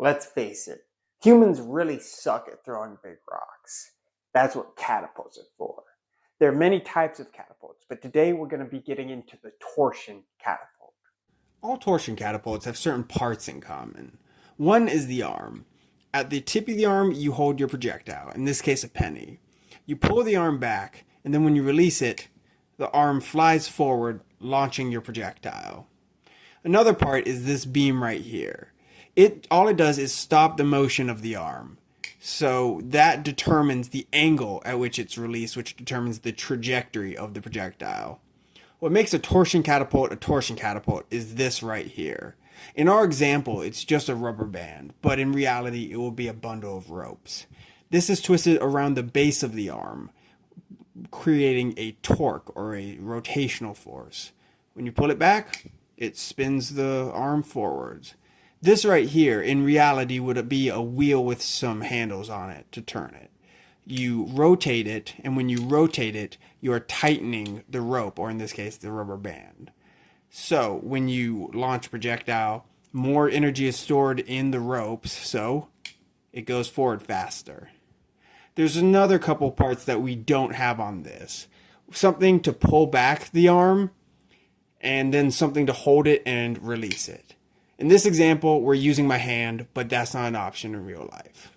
Let's face it, humans really suck at throwing big rocks. That's what catapults are for. There are many types of catapults, but today we're going to be getting into the torsion catapult. All torsion catapults have certain parts in common. One is the arm. At the tip of the arm, you hold your projectile, in this case, a penny. You pull the arm back, and then when you release it, the arm flies forward, launching your projectile. Another part is this beam right here. All it does is stop the motion of the arm. So that determines the angle at which it's released, which determines the trajectory of the projectile. What makes a torsion catapult is this right here. In our example, it's just a rubber band, but in reality, it will be a bundle of ropes. This is twisted around the base of the arm, creating a torque or a rotational force. When you pull it back, it spins the arm forwards. This right here, in reality, would be a wheel with some handles on it to turn it. You rotate it, and when you rotate it, you are tightening the rope, or in this case, the rubber band. So when you launch a projectile, more energy is stored in the ropes, so it goes forward faster. There's another couple parts that we don't have on this. Something to pull back the arm, and then something to hold it and release it. In this example, we're using my hand, but that's not an option in real life.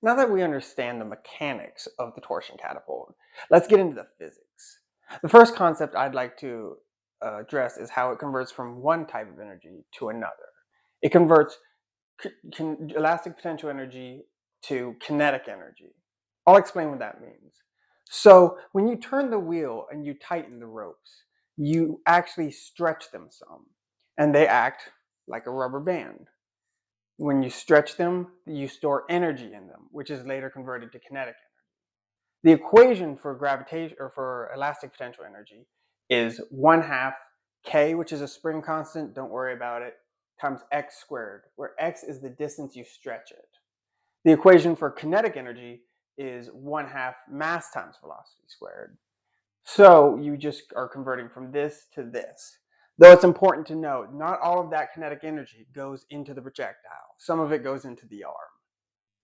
Now that we understand the mechanics of the torsion catapult, let's get into the physics. The first concept I'd like to address is how it converts from one type of energy to another. It converts elastic potential energy to kinetic energy. I'll explain what that means. So when you turn the wheel and you tighten the ropes, you actually stretch them some, and they act like a rubber band. When you stretch them, you store energy in them, which is later converted to kinetic energy. The equation for gravitation or for elastic potential energy is 1/2 k, which is a spring constant, don't worry about it, times x squared, where x is the distance you stretch it. The equation for kinetic energy is 1/2 mass times velocity squared. So you just are converting from this to this. Though it's important to note, not all of that kinetic energy goes into the projectile. Some of it goes into the arm.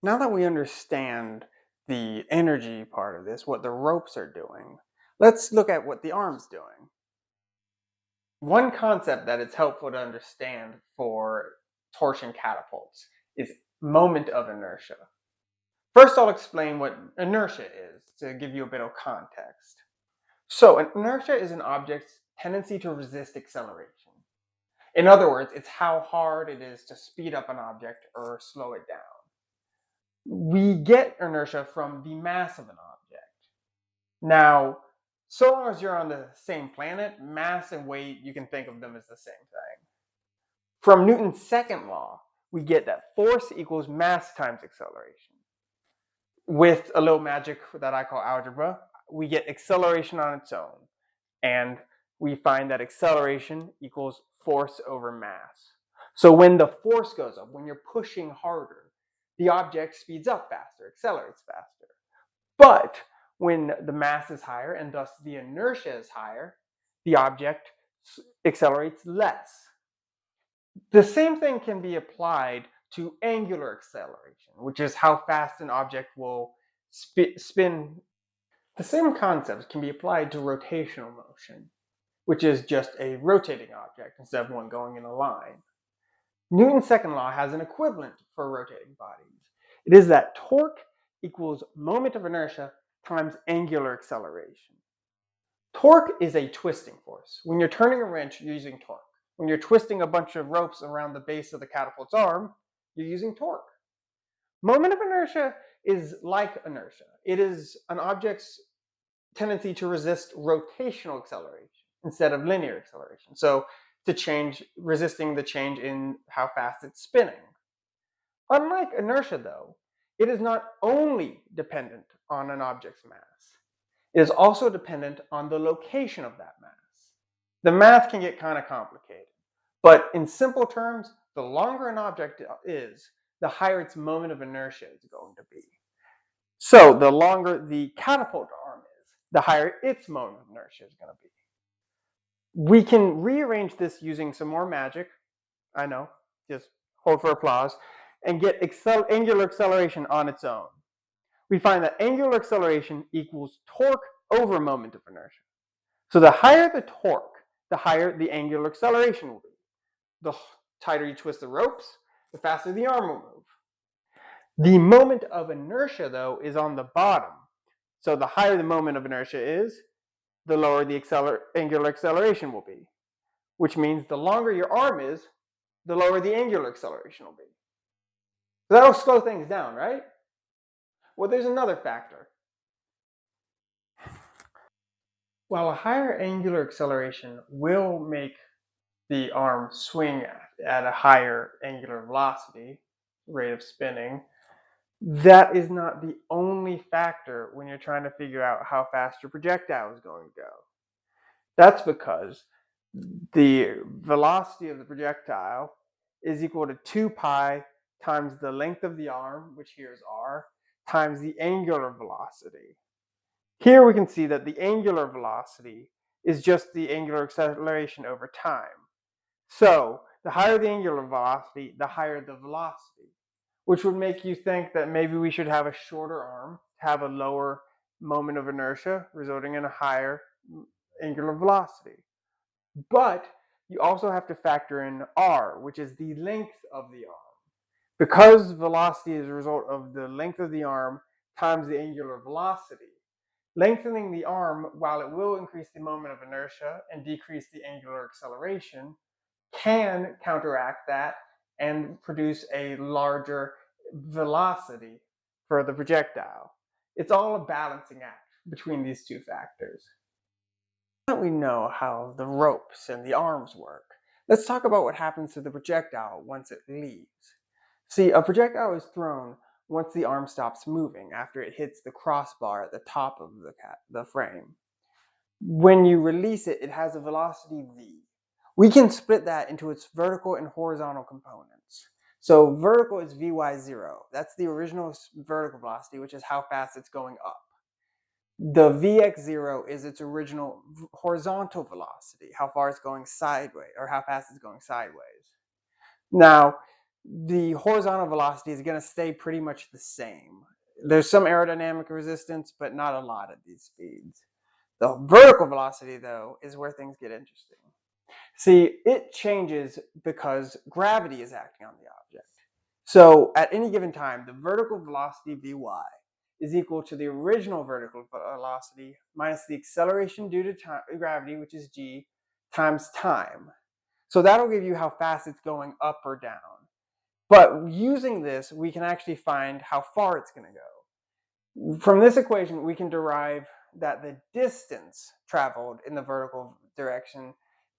Now that we understand the energy part of this, what the ropes are doing, let's look at what the arm's doing. One concept that it's helpful to understand for torsion catapults is moment of inertia. First, I'll explain what inertia is to give you a bit of context. So, inertia is an object's tendency to resist acceleration. In other words, it's how hard it is to speed up an object or slow it down. We get inertia from the mass of an object. Now, so long as you're on the same planet, mass and weight, you can think of them as the same thing. From Newton's second law, we get that force equals mass times acceleration. With a little magic that I call algebra, we get acceleration on its own. And we find that acceleration equals force over mass. So when the force goes up, when you're pushing harder, the object speeds up faster, accelerates faster. But when the mass is higher and thus the inertia is higher, the object accelerates less. The same thing can be applied to angular acceleration, which is how fast an object will spin. The same concepts can be applied to rotational motion, which is just a rotating object instead of one going in a line. Newton's second law has an equivalent for rotating bodies. It is that torque equals moment of inertia times angular acceleration. Torque is a twisting force. When you're turning a wrench, you're using torque. When you're twisting a bunch of ropes around the base of the catapult's arm, you're using torque. Moment of inertia is like inertia. It is an object's tendency to resist rotational acceleration instead of linear acceleration. So resisting the change in how fast it's spinning. Unlike inertia, though, it is not only dependent on an object's mass. It is also dependent on the location of that mass. The math can get kind of complicated, but in simple terms, the longer an object is, the higher its moment of inertia is going to be. So the longer the catapult arm is, the higher its moment of inertia is going to be. We can rearrange this using some more magic. I know, just hold for applause, and get angular acceleration on its own, we find that angular acceleration equals torque over moment of inertia. So the higher the torque, the higher the angular acceleration will be. The tighter you twist the ropes, the faster the arm will move. The moment of inertia, though, is on the bottom. So the higher the moment of inertia is, the lower the angular acceleration will be, which means the longer your arm is, the lower the angular acceleration will be. So that'll slow things down, right? Well, there's another factor. While a higher angular acceleration will make the arm swing at a higher angular velocity, rate of spinning, that is not the only factor when you're trying to figure out how fast your projectile is going to go. That's because the velocity of the projectile is equal to 2 pi times the length of the arm, which here is r, times the angular velocity. Here we can see that the angular velocity is just the angular acceleration over time. So the higher the angular velocity, the higher the velocity, which would make you think that maybe we should have a shorter arm, have a lower moment of inertia, resulting in a higher angular velocity. But you also have to factor in r, which is the length of the arm. Because velocity is a result of the length of the arm times the angular velocity, lengthening the arm, while it will increase the moment of inertia and decrease the angular acceleration, can counteract that and produce a larger velocity for the projectile. It's all a balancing act between these two factors. Now that we know how the ropes and the arms work, let's talk about what happens to the projectile once it leaves. See, a projectile is thrown once the arm stops moving after it hits the crossbar at the top of the frame. When you release it, it has a velocity v. We can split that into its vertical and horizontal components. So vertical is vy0. That's the original vertical velocity, which is how fast it's going up. The vx0 is its original horizontal velocity, how far it's going sideways, or how fast it's going sideways. Now, the horizontal velocity is going to stay pretty much the same. There's some aerodynamic resistance, but not a lot at these speeds. The vertical velocity, though, is where things get interesting. See, it changes because gravity is acting on the object. So at any given time, the vertical velocity Vy is equal to the original vertical velocity minus the acceleration due to gravity, which is g, times time. So that'll give you how fast it's going up or down. But using this, we can actually find how far it's going to go. From this equation, we can derive that the distance traveled in the vertical direction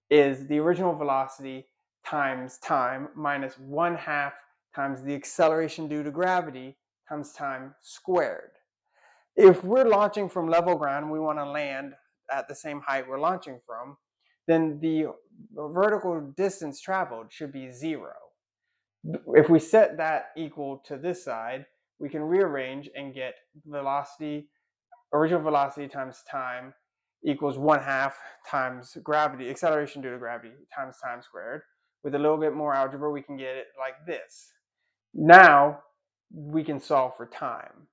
is the original velocity times time minus 1/2 times the acceleration due to gravity times time squared. If we're launching from level ground and we want to land at the same height we're launching from, then the vertical distance traveled should be 0. If we set that equal to this side, we can rearrange and get velocity, original velocity times time equals 1/2 times gravity, acceleration due to gravity times time squared. With a little bit more algebra, we can get it like this. Now we can solve for time.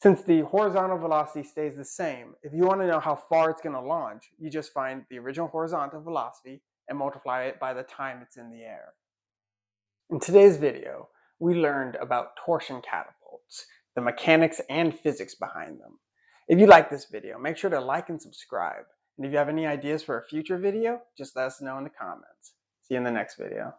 Since the horizontal velocity stays the same, if you want to know how far it's going to launch, you just find the original horizontal velocity and multiply it by the time it's in the air. In today's video, we learned about torsion catapults, the mechanics and physics behind them. If you like this video, make sure to like and subscribe. And if you have any ideas for a future video, just let us know in the comments. See you in the next video.